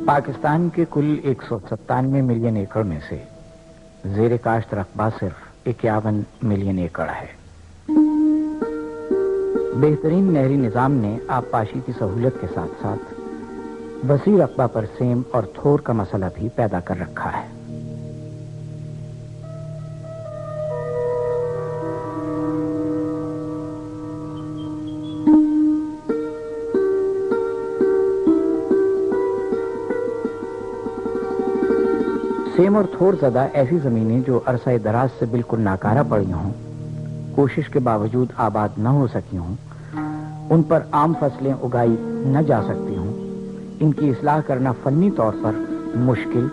پاکستان کے کل 197 ملین ایکڑ میں سے زیر کاشت رقبہ صرف 51 ملین ایکڑ ہے۔ بہترین نہری نظام نے آبپاشی کی سہولت کے ساتھ ساتھ وسیع رقبہ پر سیم اور تھور کا مسئلہ بھی پیدا کر رکھا ہے۔ سیم اور تھور زدہ ایسی زمینیں جو عرصہ دراز سے بالکل ناکارہ پڑی ہوں، کوشش کے باوجود آباد نہ ہو سکی ہوں، ان پر عام فصلیں اگائی نہ جا سکتی ہوں، ان کی اصلاح کرنا فنی طور پر مشکل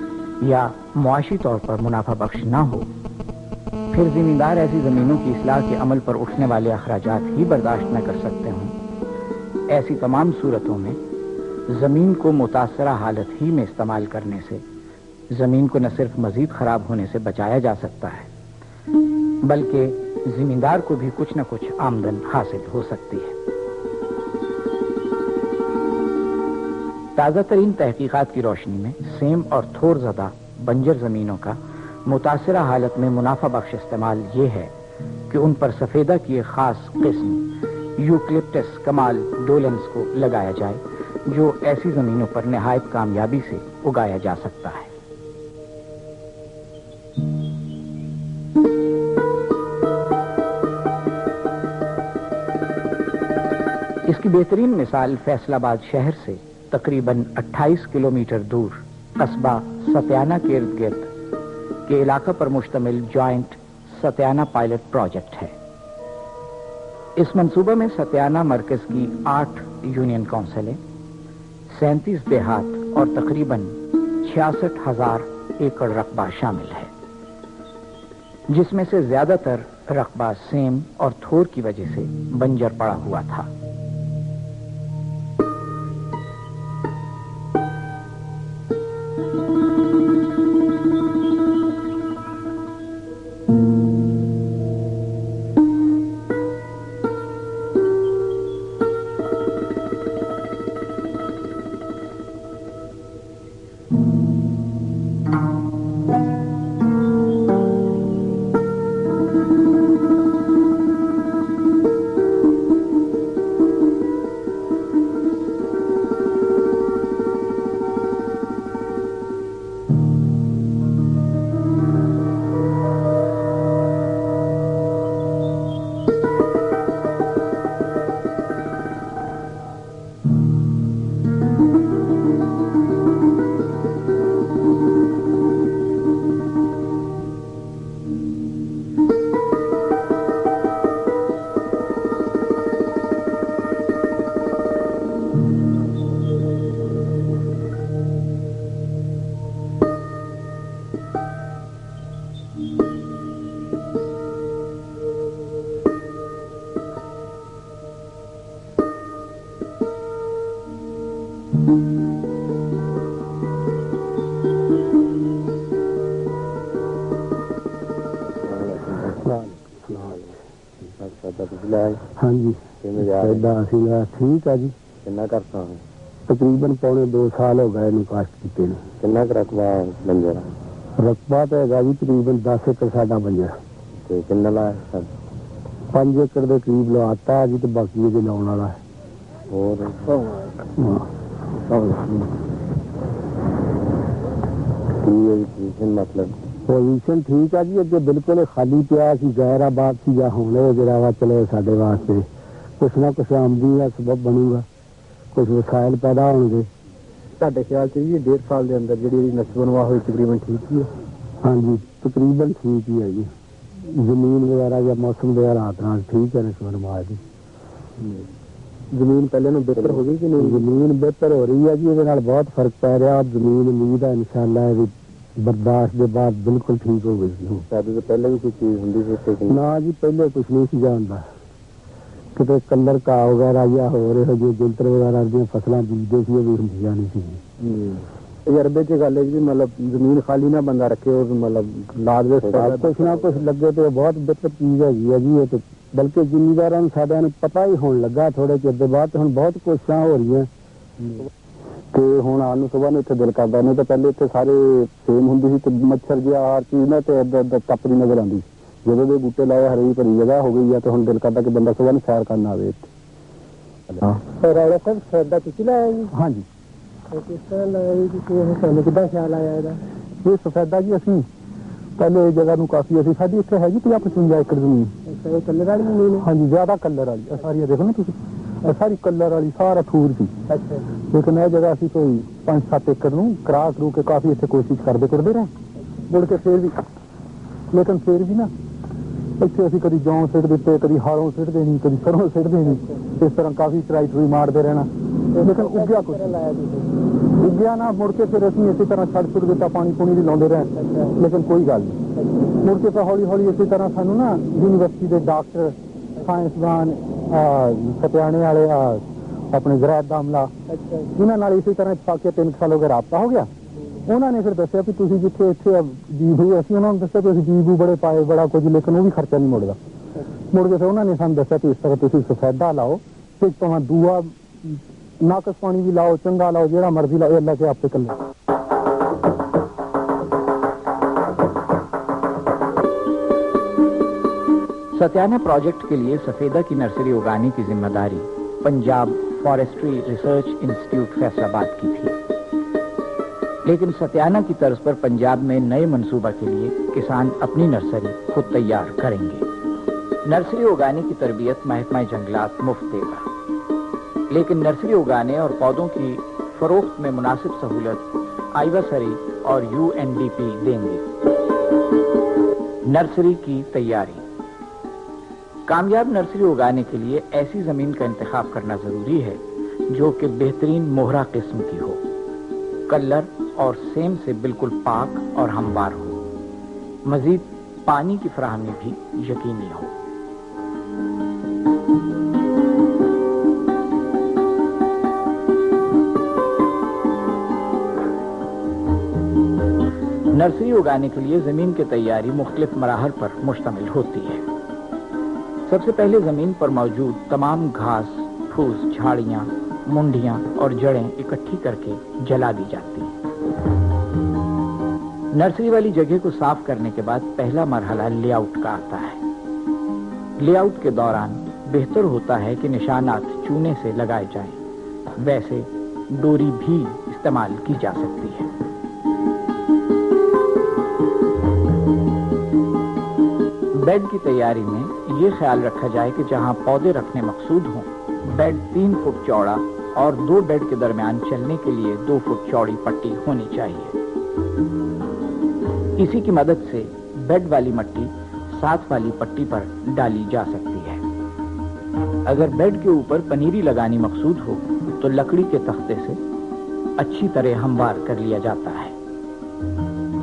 یا معاشی طور پر منافع بخش نہ ہو، پھر زمیندار ایسی زمینوں کی اصلاح کے عمل پر اٹھنے والے اخراجات ہی برداشت نہ کر سکتے ہوں، ایسی تمام صورتوں میں زمین کو متاثرہ حالت ہی میں استعمال کرنے سے زمین کو نہ صرف مزید خراب ہونے سے بچایا جا سکتا ہے بلکہ زمیندار کو بھی کچھ نہ کچھ آمدن حاصل ہو سکتی ہے۔ تازہ ترین تحقیقات کی روشنی میں سیم اور تھور زدہ بنجر زمینوں کا متاثرہ حالت میں منافع بخش استعمال یہ ہے کہ ان پر سفیدہ کی ایک خاص قسم یوکلپٹس کمال ڈولنس کو لگایا جائے جو ایسی زمینوں پر نہایت کامیابی سے اگایا جا سکتا ہے۔ اس کی بہترین مثال فیصل آباد شہر سے تقریباً 28 کلومیٹر دور قصبہ ستیانہ کے ارد گرد کے علاقہ پر مشتمل جوائنٹ ستیانہ پائلٹ پروجیکٹ ہے۔ اس منصوبہ میں ستیانہ مرکز کی 8 یونین کونسلیں، 37 دیہات اور تقریباً 66,000 ایکڑ رقبہ شامل ہے، جس میں سے زیادہ تر رقبہ سیم اور تھور کی وجہ سے بنجر پڑا ہوا تھا۔ ہاں جی ٹھیک ہے جی، کرتا ہوں تقریباً 2.25 سال ہو گئے کاشت کیتے ہیں۔ کتنا رقبہ بنجر؟ رقبہ تو ہے جی تقریباً 10 ایکڑ ساڈا بنجر، کتنا لایا؟ 5 ایکڑ کے قریب لواتا ہے جی، تو باقی یہ لاؤن والا ہے۔ مطلب پوزیشن ٹھیک ہے جی، اگے بالکل خالی پیا سی، غیر آباد سی، یا ہونے جڑا وا چلے سارے واسطے کچھ نہ کچھ آمدنی کا سبب بنے گا، کچھ وسائل پیدا ہو گے۔ سارے خیال سے یہ 1.5 سال کے اندر جی نسل بنوا ہوئی تقریباً ٹھیک ہی ہے۔ ہاں جی تقریباً ٹھیک ہی ہے جی، زمین وغیرہ یا موسم کے حالات ٹھیک ہے نسل بنوا جی۔ زمین پہلے بہتر ہو گئی کہ نہیں؟ زمین بہتر ہو رہی ہے جی، یہ بہت فرق پی رہا۔ زمین امید ہے انشاءاللہ برداشت کے بعد بالکل ٹھیک ہو گئی۔ شادی سے پہلے بھی کوئی چیز ہوتی نہ جی، پہلے کچھ نہیں سی جانتا، کتنے کلر کا وغیرہ یا ہو رہے جو جنتر وغیرہ دیا فصلیں بیجتے سی وہ ہوں نہیں سی۔ تجربے کی گل ہے جی، مطلب زمین خالی نہ بندہ رکھے اور مطلب لاد کچھ نہ کچھ لگے تو بہت بہتر چیز ہے جی یہ تو، بلکہ زمینداروں سارے پتہ ہی ہونے لگا تھوڑے چر بعد ہوں بہت کوششاں ہو رہی ہیں۔ ਤੇ ਹੁਣ ਆਉਣ ਨੂੰ ਸੁਬਾਹ ਨੂੰ ਇੱਥੇ ਦਿਲ ਕਰਦਾ ਨਹੀਂ ਤਾਂ ਪਹਿਲੇ ਇੱਥੇ ਸਾਰੇ ਸੇਮ ਹੁੰਦੀ ਸੀ ਤੇ ਮੱਛਰ ਜਿਹਾ ਹਰ ਚੀਜ਼ ਨਾ ਤੇ ਏਦਾਂ ਟੱਪਦੀ ਨਜ਼ਰ ਆਉਂਦੀ। ਜਦੋਂ ਦੇ ਬੂਟੇ ਲਾਏ ਹਰੀ ਭਰੀ ਜਗ੍ਹਾ ਹੋ ਗਈ ਆ ਤੇ ਹੁਣ ਦਿਲ ਕਰਦਾ ਕਿ ਬੰਦਾ ਸੁਬਾਹ ਨੂੰ ਸੈਰ ਕਰਨ ਆਵੇ ਇੱਥੇ। ਹਾਂ ਰਾਜਾ ਸਾਹਿਬ ਸੈਦਾ ਤੁਸੀਂ ਲਾਇਆ ਜੀ? ਹਾਂਜੀ। ਕਿਸ ਤਰ੍ਹਾਂ ਲਾਇਆ ਜੀ? ਤੁਹਾਨੂੰ ਕਿੱਦਾਂ ਖਿਆਲ ਆਇਆ ਇਹਦਾ? ਇਹ ਸਫੈਦਾ ਜੀ ਅਸੀਂ ਪਹਿਲੇ ਜਗ੍ਹਾ ਨੂੰ ਕਾਫੀ ਅਸੀਂ ਸਾਡੀ ਇੱਥੇ ਹੈਗੀ 50-55 ਏਕੜ ਜ਼ਮੀਨ। ਅੱਛਾ, ਕਲਰ ਵਾਲੀ ਜ਼ਮੀਨ ਹੈ? ਹਾਂਜੀ, ਜ਼ਿਆਦਾ ਕਲਰ ਵਾਲੀ। ਇਹ ਸਾਰੀਆਂ ਦੇਖੋ ਨਾ ਤੁਸੀਂ, ਇਹ ਸਾਰੀ ਕਲਰ ਵਾਲੀ ਸਾਰਾ ਠੂਰ ਸੀ। ਅੱਛਾ। ਲੇਕਿਨ ਇਹ ਜਗ੍ਹਾ ਅਸੀਂ ਕੋਈ 5-7 ਏਕੜ ਨੂੰ ਕਰਾ ਕਰੂ ਕੇ ਕਾਫੀ ਇੱਥੇ ਕੋਸ਼ਿਸ਼ ਕਰਦੇ ਰਹੇ ਮੁੜ ਕੇ ਫੇਰ ਵੀ, ਲੇਕਿਨ ਫੇਰ ਵੀ ਨਾ ਇੱਥੇ ਅਸੀਂ ਕਦੀ ਜੌਂ ਸਿੱਟ ਦਿੱਤੇ, ਕਦੀ ਹਾਲੋਂ ਸਿੱਟ ਦੇਣੀ, ਕਦੀ ਸਰੋਂ ਸਿੱਟ ਦੇਣੀ, ਇਸ ਤਰ੍ਹਾਂ ਕਾਫੀ ਟਰਾਈ ਟਰੂਈ ਮਾਰਦੇ ਰਹਿਣਾ, ਲੇਕਿਨ ਉੱਗਿਆ ਕੁਛ ਉੱਗਿਆ ਨਾ। ਮੁੜ ਕੇ ਫਿਰ ਅਸੀਂ ਇਸੇ ਤਰ੍ਹਾਂ ਛੱਡ ਛੁੱਟ ਦਿੱਤਾ, ਪਾਣੀ ਪੂਣੀ ਵੀ ਲਾਉਂਦੇ ਰਹੇ, ਲੇਕਿਨ ਕੋਈ ਗੱਲ ਨਹੀਂ। ਮੁੜ ਕੇ ਫਿਰ ਹੌਲੀ ਹੌਲੀ ਇਸੇ ਤਰ੍ਹਾਂ ਸਾਨੂੰ ਨਾ ਯੂਨੀਵਰਸਿਟੀ ਦੇ ਡਾਕਟਰ, ਸਾਇੰਸਦਾਨ, ਸਤਿਆਣੇ ਵਾਲੇ, ਆਪਣੇ ਜ਼ਰਾਇਤ ਦਾ ਅਮਲਾ, ਇਹਨਾਂ ਨਾਲ ਇਸੇ ਤਰ੍ਹਾਂ ਪਾ ਕੇ 3 ਸਾਲ ਹੋ ਗਏ ਰਾਬਤਾ ਹੋ ਗਿਆ। ਉਹਨਾਂ ਨੇ ਫਿਰ ਦੱਸਿਆ ਵੀ ਤੁਸੀਂ ਜਿੱਥੇ ਇੱਥੇ ਬੀਬੂ, ਅਸੀਂ ਉਹਨਾਂ ਨੂੰ ਦੱਸਿਆ ਵੀ ਅਸੀਂ ਬੀਬੂ ਬੜੇ ਪਾਏ, ਬੜਾ ਕੁਝ, ਲੇਕਿਨ ਉਹ ਵੀ ਖਰਚਾ ਨਹੀਂ ਮੁੜਦਾ। ਮੁੜ ਕੇ ਫਿਰ ਉਹਨਾਂ ਨੇ ਸਾਨੂੰ ਦੱਸਿਆ ਕਿ ਇਸ ਤਰ੍ਹਾਂ ਤੁਸੀਂ ਸਫੈਦਾ ਲਾਓ ਤੇ ਭਾਵੇਂ ਦੂਆ ਨਾਕਸ ਪਾਣੀ ਵੀ ਲਾਓ, ਚੰਗਾ ਲਾਓ, ਜਿਹੜਾ ਮਰਜ਼ੀ ਲਾਓ, ਅੱਲਾ के आपसे कल। सत्याना प्रोजेक्ट के लिए सफेदा की नर्सरी उगाने की जिम्मेदारी Punjab forestry research institute Faisalabad की थी, लेकिन सत्याना की तर्ज पर पंजाब में नए मंसूबा के लिए किसान अपनी नर्सरी खुद तैयार करेंगे। नर्सरी उगाने की तरबियत महकमा जंगलात मुफ्त देगा, लेकिन नर्सरी उगाने और पौधों की फरोख्त में मुनासिब सहूलत आईवासरी और यूएनडीपी देंगे। नर्सरी की तैयारी। कामयाब नर्सरी उगाने के लिए ऐसी जमीन का इंतखाब करना जरूरी है जो कि बेहतरीन मोहरा किस्म की हो, कलर और सेम से बिल्कुल पाक और हमवार हो, मजीद पानी की फराहमी भी यकीनी हो। नर्सरी उगाने के लिए जमीन की तैयारी मुख्तलिफ मराहल पर मुश्तमिल होती है। सबसे पहले जमीन पर मौजूद तमाम घास, फूस, झाड़ियां, मुंडियां और जड़ें इकट्ठी करके जला दी जाती हैं। नर्सरी वाली जगह को साफ करने के बाद पहला मरहला लेआउट का आता है। लेआउट के दौरान बेहतर होता है कि निशानात चूने से लगाए जाएं, वैसे डोरी भी इस्तेमाल की जा सकती है। बेड की तैयारी में ये ख्याल रखा जाए कि जहां पौधे रखने मकसूद हों, बेड 3 फुट चौड़ा और 2 बेड के दरमियान चलने के लिए 2 फुट चौड़ी पट्टी होनी चाहिए। इसी की मदद से बेड वाली मट्टी साथ वाली पट्टी पर डाली जा सकती है। अगर बेड के ऊपर पनीरी लगानी मकसूद हो तो लकड़ी के तख्ते से अच्छी तरह हमवार कर लिया जाता है।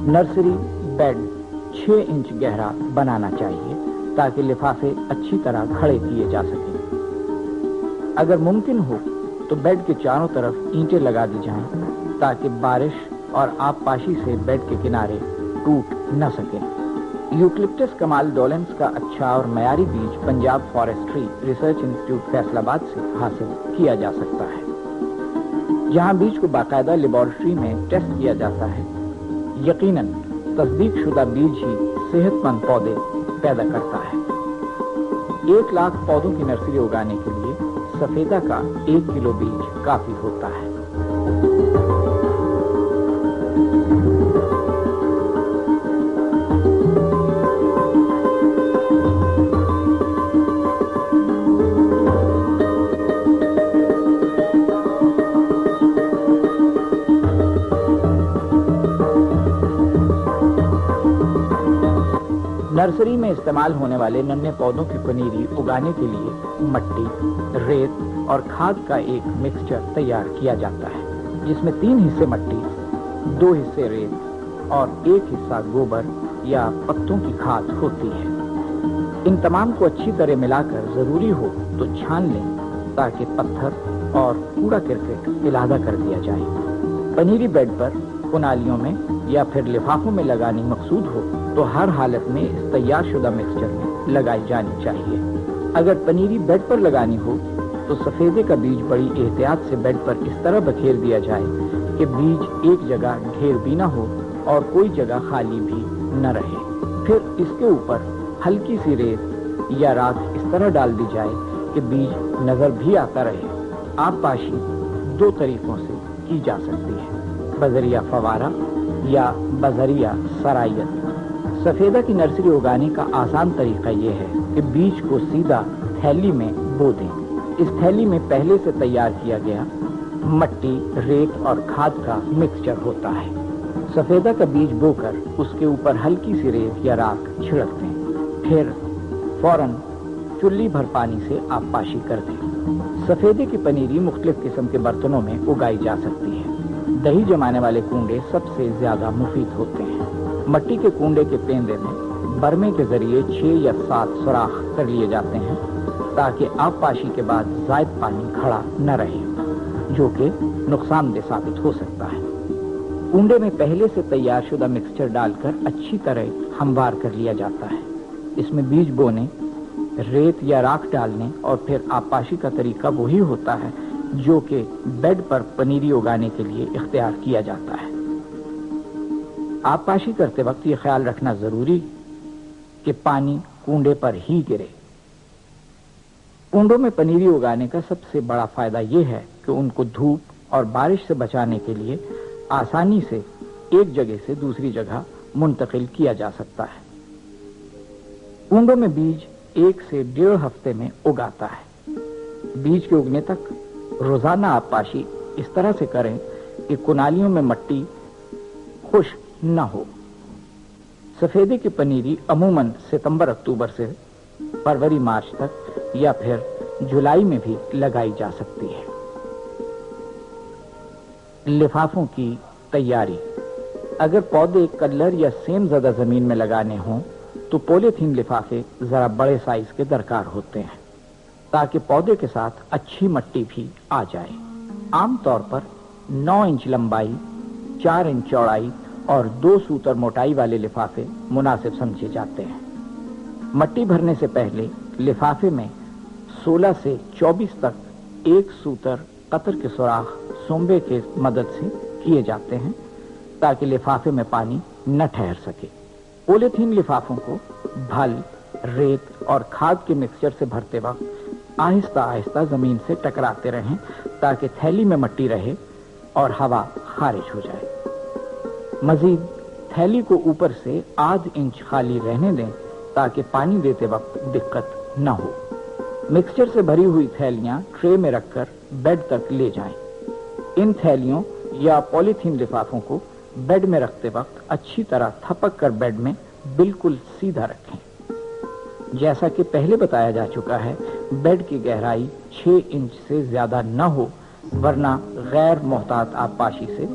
नर्सरी बेड 6 इंच गहरा बनाना चाहिए ताकि लिफाफे अच्छी तरह खड़े किए जा सकें। अगर मुमकिन हो तो बेड के चारों तरफ ईंटें लगा दी जाएं ताकि बारिश और आबपाशी से बेड के किनारे टूट न सके। यूकलिप्टस कमाल डोलेंस का अच्छा और मयारी बीज Punjab forestry research institute Faisalabad से हासिल किया जा सकता है। यहाँ बीज को बाकायदा लेबोरेटरी में टेस्ट किया जाता है। यकीनन तस्दीक शुदा बीज ही सेहतमंद पौधे पैदा करता है। 1 लाख पौधों की नर्सरी उगाने के लिए सफेदा का 1 किलो बीज काफी होता है। नर्सरी में इस्तेमाल होने वाले नन्हे पौधों की पनीरी उगाने के लिए मट्टी, रेत और खाद का एक मिक्सचर तैयार किया जाता है, जिसमें 3 हिस्से मट्टी, 2 हिस्से रेत और 1 हिस्सा गोबर या पत्तों की खाद होती है। इन तमाम को अच्छी तरह मिलाकर जरूरी हो तो छान लें ताकि पत्थर और कूड़ा करकट इलादा कर दिया जाए। पनीरी बेड पर कुनालियों में या फिर लिफाफों में लगानी मकसूद हो तो हर हालत में इस तैयार शुदा मिक्सचर में लगाई जानी चाहिए। अगर पनीरी बेड पर लगानी हो तो सफेदे का बीज बड़ी एहतियात से बेड पर इस तरह बखेर दिया जाए कि बीज एक जगह ढेर भी न हो और कोई जगह खाली भी न रहे। फिर इसके ऊपर हल्की सी रेत या राख इस तरह डाल दी जाए कि बीज नजर भी आता रहे। आबपाशी दो तरीकों से की जा सकती है, बजरिया फवारा या बजरिया सरायत। सफेदा की नर्सरी उगाने का आसान तरीका यह है कि बीज को सीधा थैली में बो दें। इस थैली में पहले से तैयार किया गया मट्टी, रेत और खाद का मिक्सचर होता है। सफेदा का बीज बोकर उसके ऊपर हल्की सी रेत या राख छिड़क दें। फिर फौरन चुल्ली भर पानी से आबपाशी कर दें। सफेदे की पनीरी मुख्तलिफ किस्म के बर्तनों में उगाई जा सकती है। दही जमाने वाले कूंडे सबसे ज्यादा मुफीद होते हैं। मट्टी के कूंडे के पेंदे में बरमे के जरिए 6 या 7 सुराख कर लिए जाते हैं ताकि आबपाशी के बाद जायद पानी खड़ा न रहे, जो कि नुकसानदेह साबित हो सकता है। कूंडे में पहले से तैयार शुदा मिक्सचर डालकर अच्छी तरह हमवार कर लिया जाता है। इसमें बीज बोने, रेत या राख डालने और फिर आबपाशी का तरीका वही होता है जो कि बेड पर पनीरी उगाने के लिए इख्तियार किया जाता है। आबपाशी करते वक्त ये ख्याल रखना जरूरी कि पानी कूंडे पर ही गिरे। कूंडों में पनीरी उगाने का सबसे बड़ा फायदा यह है कि उनको धूप और बारिश से बचाने के लिए आसानी से एक जगह से दूसरी जगह मुंतकिल किया जा सकता है। कूंडों में बीज 1 से 1.5 हफ्ते में उगाता है। बीज के उगने तक रोजाना आबपाशी इस तरह से करें कि कुनालियों में मट्टी खुश्क न हो। सफेदे की पनीरी अमूमन सितंबर-अक्टूबर से फरवरी-मार्च तक या फिर जुलाई में भी लगाई जा सकती है। लिफाफों की तैयारी। अगर पौधे कलर या सेम ज़्यादा जमीन में लगाने हों तो पॉलीथीन लिफाफे जरा बड़े साइज के दरकार होते हैं ताकि पौधे के साथ अच्छी मट्टी भी आ जाए। आमतौर पर 9 इंच लंबाई, 4 इंच चौड़ाई और 2 सूतर मोटाई वाले लिफाफे मुनासिब समझे जाते हैं। मट्टी भरने से पहले लिफाफे में 16 से 24 तक 1 सूतर कतर के सुराख सोंबे के मदद से किए जाते हैं ताकि लिफाफे में पानी न ठहर सके। पॉलीथीन लिफाफों को भल, रेत और खाद के मिक्सचर से भरते वक्त आहिस्ता आहिस्ता जमीन से टकराते रहें ताकि थैली में मट्टी रहे और हवा खारिज हो जाए। मजीद थैली को ऊपर से आध इंच खाली रहने दें ताकि पानी देते वक्त दिक्कत न हो। मिक्सचर से भरी हुई थैलियां ट्रे में रखकर बेड तक ले जाएं। इन थैलियों या पॉलीथीन लिफाफों को बेड में रखते वक्त अच्छी तरह थपक कर बेड में बिल्कुल सीधा रखें। जैसा कि पहले बताया जा चुका है, बेड की गहराई 6 इंच से ज्यादा न हो, वरना गैर मोहतात आबपाशी से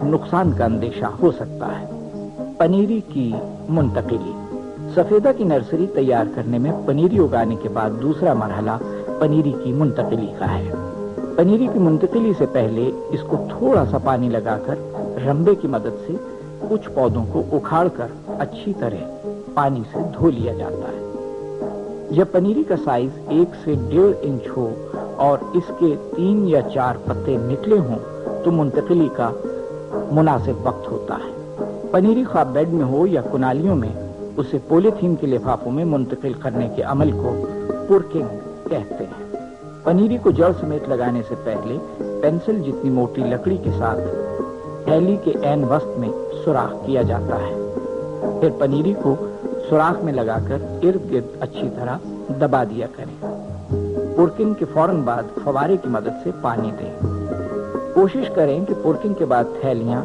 नुकसान का अंदेशा हो सकता है। पनीरी की मुंतकिली। सफेदा की नर्सरी तैयार करने में पनीरी उगाने के बाद दूसरा मरहला पनीरी की मुंतकिली का है। पनीरी की मुंतकिली से पहले इसको थोड़ा सा पानी लगाकर रंबे की मदद से कुछ पौधों को उखाड़कर अच्छी तरह पानी से धो लिया जाता है। जब पनीरी का साइज 1 से 1.5 इंच हो और इसके 3 या 4 पत्ते निकले हों तो मुंतकिली का मुनासिब वक्त होता है। पनीरी खा बेड में हो या कुनालियों में, उसे पॉलीथीन के लिफाफों में मुंतकिल करने के अमल को पुरकिंग कहते हैं। पनीरी को जड़ समेत लगाने से पहले पेंसिल जितनी मोटी लकड़ी के साथ थैली के ऐन वस्त में सुराख किया जाता है। फिर पनीरी को सुराख में लगाकर इर्द गिर्द अच्छी तरह दबा दिया करें। पुरकिंग के फौरन बाद फवारे की मदद से पानी दें। कोशिश करें कि पुरकिंग के बाद थैलियां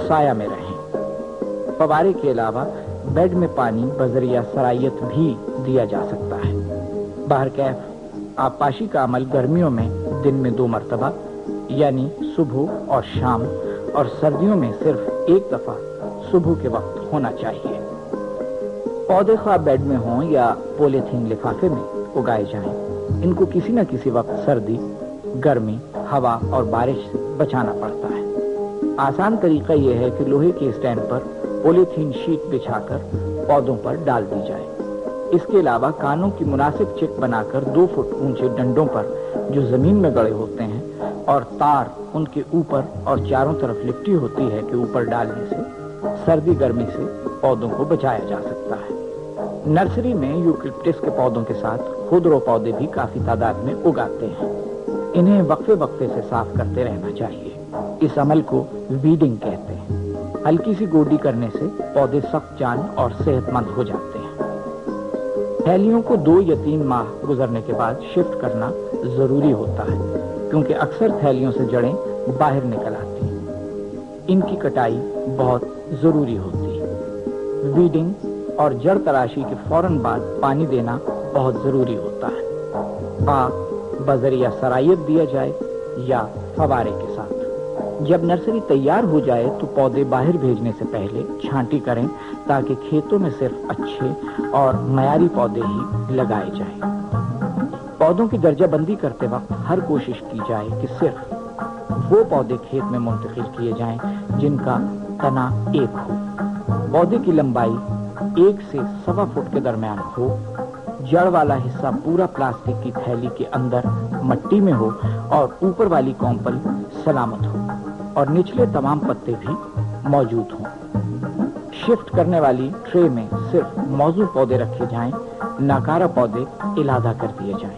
साया में रहें। फवारे के अलावा बेड में पानी बजरिया सरायत भी दिया जा सकता है। बहरकैफ आबपाशी का अमल गर्मियों में दिन में 2 मरतबा यानी सुबह और शाम, और सर्दियों में सिर्फ 1 दफा सुबह के वक्त होना चाहिए। पौधे खा बेड में हों या पॉलीथीन लिफाफे में उगाए जाएं, इनको किसी न किसी वक्त सर्दी, गर्मी, हवा और बारिश से बचाना पड़ता है। आसान तरीका यह है कि लोहे के स्टैंड पर पॉलीथीन शीट बिछाकर पौधों पर डाल दी जाए। इसके अलावा कानों की मुनासिब चिक बनाकर 2 फुट ऊंचे डंडों पर जो जमीन में गड़े होते हैं और तार उनके ऊपर और चारों तरफ लिपटी होती है कि ऊपर डालने से सर्दी गर्मी से पौधों को बचाया जा सकता है। नर्सरी में यूकलिप्टस के पौधों के साथ खुदरो पौधे भी काफी तादाद में उगाते हैं। इन्हें वक्फे वक्फे से साफ करते रहना चाहिए। इस अमल को वीडिंग कहते हैं। हल्की सी गोडी करने से पौधे सख्त जान और सेहतमंद हो जाते हैं। थैलियों को 2 या 3 माह गुजरने के बाद शिफ्ट करना जरूरी होता है, क्योंकि अक्सर थैलियों से जड़ें बाहर निकल आती हैं। इनकी कटाई बहुत जरूरी होती है। वीडिंग और जड़ तराशी के फौरन बाद पानी देना बहुत जरूरी होता है। पाक बजरिया सरायत दिया जाए या फवारे के साथ। जब नर्सरी तैयार हो जाए तो पौधे बाहर भेजने से पहले छांटी करें, ताकि खेतों में सिर्फ अच्छे और मयारी पौधे ही लगाए जाएं। पौधों की दर्जाबंदी करते वक्त हर कोशिश की जाए कि सिर्फ वो पौधे खेत में मुंतकिल किए जाएं जिनका तना 1 हो। पौधे की लंबाई 1 से 1.25 फुट के दरमियान हो। जड़ वाला हिस्सा पूरा प्लास्टिक की थैली के अंदर मट्टी में हो और ऊपर वाली कॉम्पल सलामत हो और निचले तमाम पत्ते भी मौजूद हों। शिफ्ट करने वाली ट्रे में सिर्फ मौजू पौधे रखे जाएं, नाकारा पौधे इलादा कर दिए जाएं।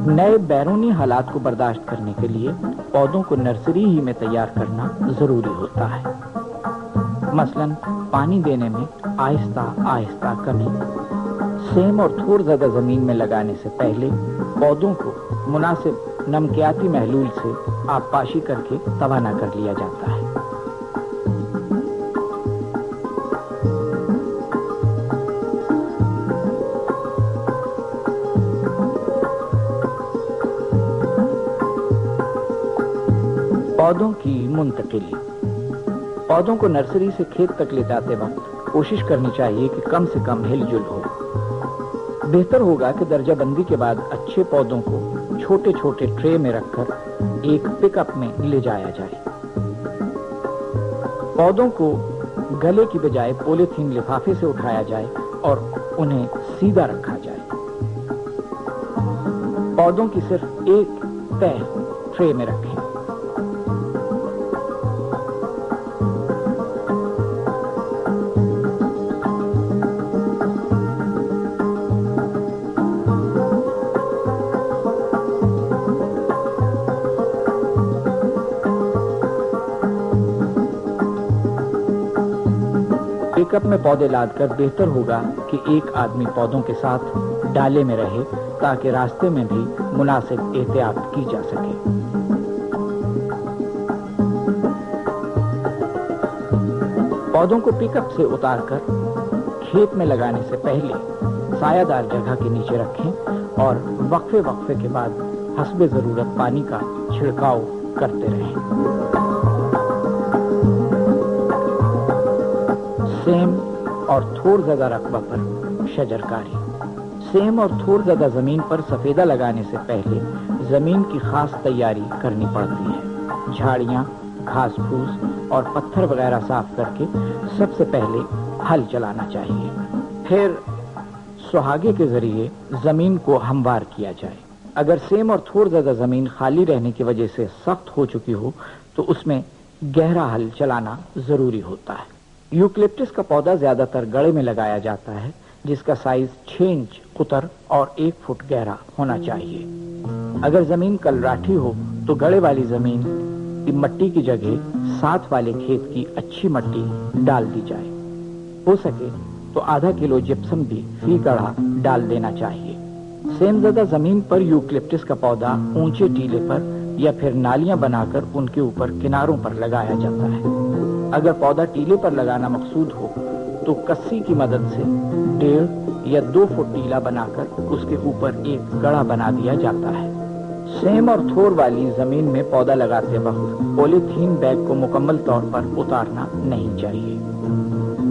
नए बैरूनी हालात को बर्दाश्त करने के लिए पौधों को नर्सरी ही में तैयार करना जरूरी होता है। मसलन पानी देने में आहिस्ता आहिस्ता कमी। सेम और थोड़ ज्यादा जमीन में लगाने से पहले पौधों को मुनासिब नमकियाती महलूल से आबपाशी करके तवाना कर लिया जाता है। पौधों की मुंतकिली। पौधों को नर्सरी से खेत तक ले जाते वक्त कोशिश करनी चाहिए कि कम से कम हिलजुल हो। बेहतर होगा कि दर्जाबंदी के बाद अच्छे पौधों को छोटे छोटे ट्रे में रखकर एक पिकअप में ले जाया जाए। पौधों को गले की बजाय पॉलीथीन लिफाफे से उठाया जाए और उन्हें सीधा रखा जाए। पौधों की सिर्फ एक तह ट्रे में रखें। पिकअप में पौधे लादकर बेहतर होगा कि एक आदमी पौधों के साथ डाले में रहे, ताकि रास्ते में भी मुनासिब एहतियात की जा सके। पौधों को पिकअप से उतारकर खेत में लगाने से पहले सायादार जगह के नीचे रखें और वक्फे वक्फे के बाद हस्बे जरूरत पानी का छिड़काव करते रहें। सेम और थोड़ ज्यादा रकबा पर शजरकारी। सेम और थोड़ ज्यादा जमीन पर सफेदा लगाने से पहले जमीन की खास तैयारी करनी पड़ती है। झाड़ियां, घास फूस और पत्थर वगैरह साफ करके सबसे पहले हल चलाना चाहिए। फिर सुहागे के जरिए जमीन को हमवार किया जाए। अगर सेम और थोड़ ज्यादा जमीन खाली रहने की वजह से सख्त हो चुकी हो तो उसमें गहरा हल चलाना जरूरी होता है। यूकलिप्टस का पौधा ज्यादातर गड़े में लगाया जाता है, जिसका साइज 6 इंच कुतर और 1 फुट गहरा होना चाहिए। अगर जमीन कलराठी हो तो गड़े वाली जमीन की मट्टी की जगह साथ वाले खेत की अच्छी मट्टी डाल दी जाए। हो सके तो आधा किलो जिप्सम भी फी गड़ा डाल देना चाहिए। सेम ज़्यादा जमीन पर यूकलिप्टस का पौधा ऊंचे टीले पर या फिर नालियां बनाकर उनके ऊपर किनारों पर लगाया जाता है। अगर पौधा टीले पर लगाना मकसूद हो तो कस्सी की मदद से 1.5 या 2 फुट टीला बनाकर उसके ऊपर एक गड़ा बना दिया जाता है। सेम और थोड़ वाली जमीन में पौधा लगाते वक्त पॉलीथीन बैग को मुकम्मल तौर पर उतारना नहीं चाहिए,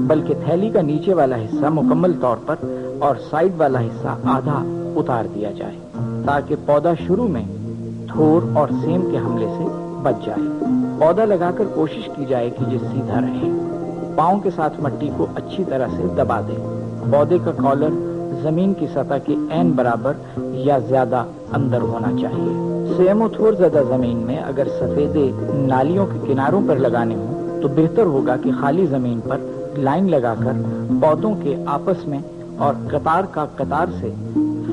बल्कि थैली का नीचे वाला हिस्सा मुकम्मल तौर पर और साइड वाला हिस्सा आधा उतार दिया जाए, ताकि पौधा शुरू में थोड़ और सेम के हमले से बच जाए। पौधा लगाकर कोशिश की जाए कि ये सीधा रहे। पाँव के साथ मट्टी को अच्छी तरह से दबा दें। पौधे का कॉलर जमीन की सतह के ऐन बराबर या ज्यादा अंदर होना चाहिए। सेम और थोर ज्यादा जमीन में अगर सफेदे नालियों के किनारों पर लगाने हों तो बेहतर होगा कि खाली जमीन पर लाइन लगाकर पौधों के आपस में और कतार का कतार से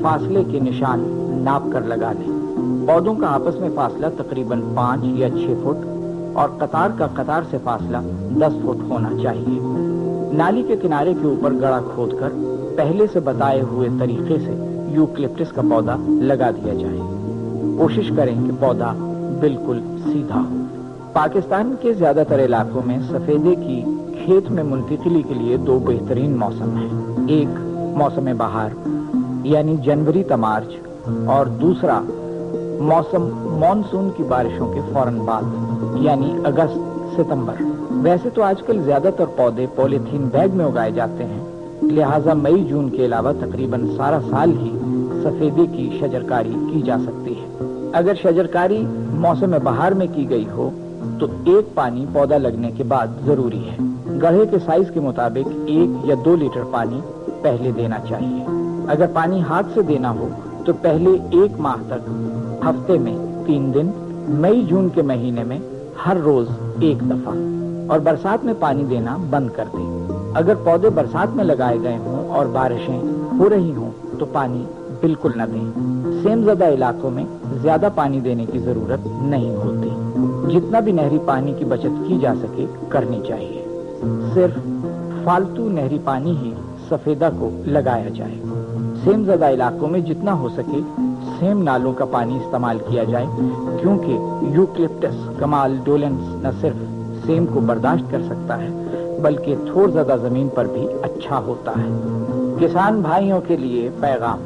फासले के निशान नाप कर लगा लें। पौधों का आपस में फासला तकरीबन 5 या 6 फुट और कतार का कतार से फासला 10 फुट होना चाहिए। नाली के किनारे के ऊपर गड़ा खोदकर पहले से बताए हुए तरीके से यूकलिप्टस का पौधा लगा दिया जाए। कोशिश करें कि पौधा बिल्कुल सीधा हो। पाकिस्तान के ज्यादातर इलाकों में सफेदे की खेत में मुंतकिली के लिए 2 बेहतरीन मौसम हैं। एक मौसम बहार यानी जनवरी ता मार्च और दूसरा मौसम मानसून की बारिशों के फौरन बाद यानी अगस्त सितंबर। वैसे तो आजकल ज्यादातर पौधे पॉलीथीन बैग में उगाए जाते हैं, लिहाजा मई जून के अलावा तकरीबन सारा साल ही सफेदे की शजरकारी की जा सकती है। अगर शजरकारी मौसम बहार में की गई हो तो 1 पानी पौधा लगने के बाद जरूरी है। गड्ढे के साइज के मुताबिक 1 या 2 लीटर पानी पहले देना चाहिए। अगर पानी हाथ से देना हो तो पहले 1 माह तक हफ्ते में 3 दिन, मई जून के महीने में हर रोज 1 दफा, और बरसात में पानी देना बंद कर दें। अगर पौधे बरसात में लगाए गए हों और बारिशें हो रही हों तो पानी बिल्कुल न दें। सेमज़दा इलाकों में ज्यादा पानी देने की जरूरत नहीं होती। जितना भी नहरी पानी की बचत की जा सके करनी चाहिए। सिर्फ फालतू नहरी पानी ही सफेदा को लगाया जाए। सेमज़दा इलाकों में जितना हो सके सेम नालों का पानी इस्तेमाल किया जाए, क्योंकि यूकलिप्टस कमाल डोलेंस न सिर्फ सेम को बर्दाश्त कर सकता है बल्कि थोड़ ज्यादा जमीन पर भी अच्छा होता है। किसान भाइयों के लिए पैगाम।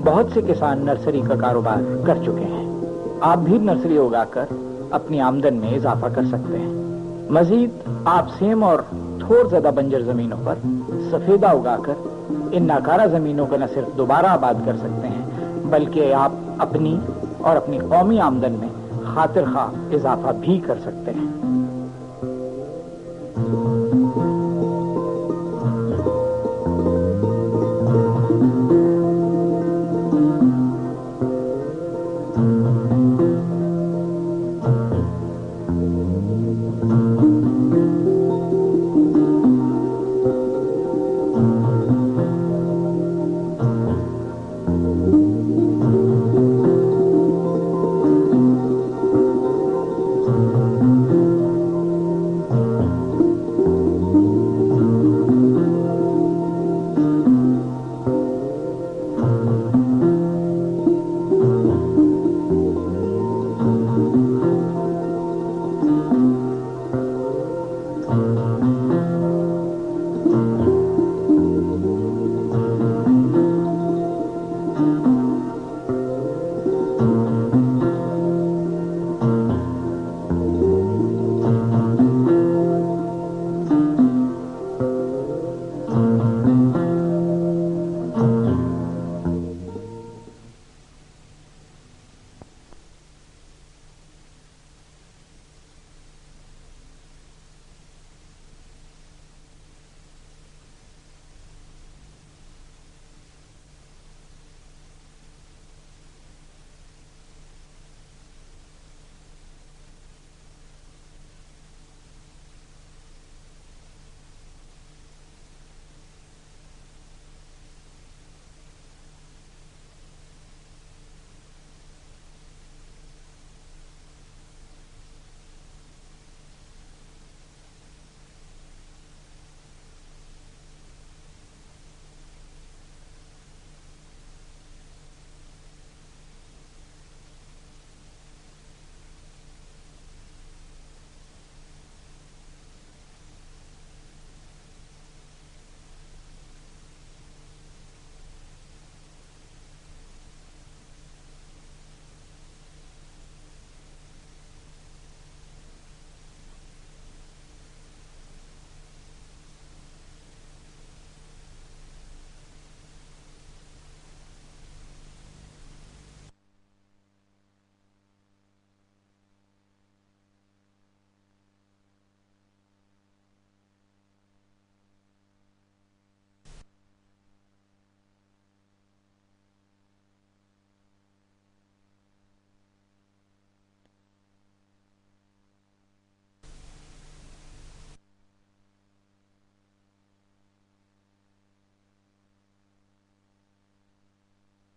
बहुत से किसान नर्सरी का कारोबार कर चुके हैं। आप भी नर्सरी उगाकर अपनी आमदन में इजाफा कर सकते हैं। मजीद आप सेम और थोड़ ज्यादा बंजर जमीनों पर सफेदा उगाकर इन नाकारा जमीनों को न सिर्फ दोबारा आबाद कर सकते हैं बल्कि आप अपनी और अपनी कौमी आमदन में खातिर खा इजाफा भी कर सकते हैं।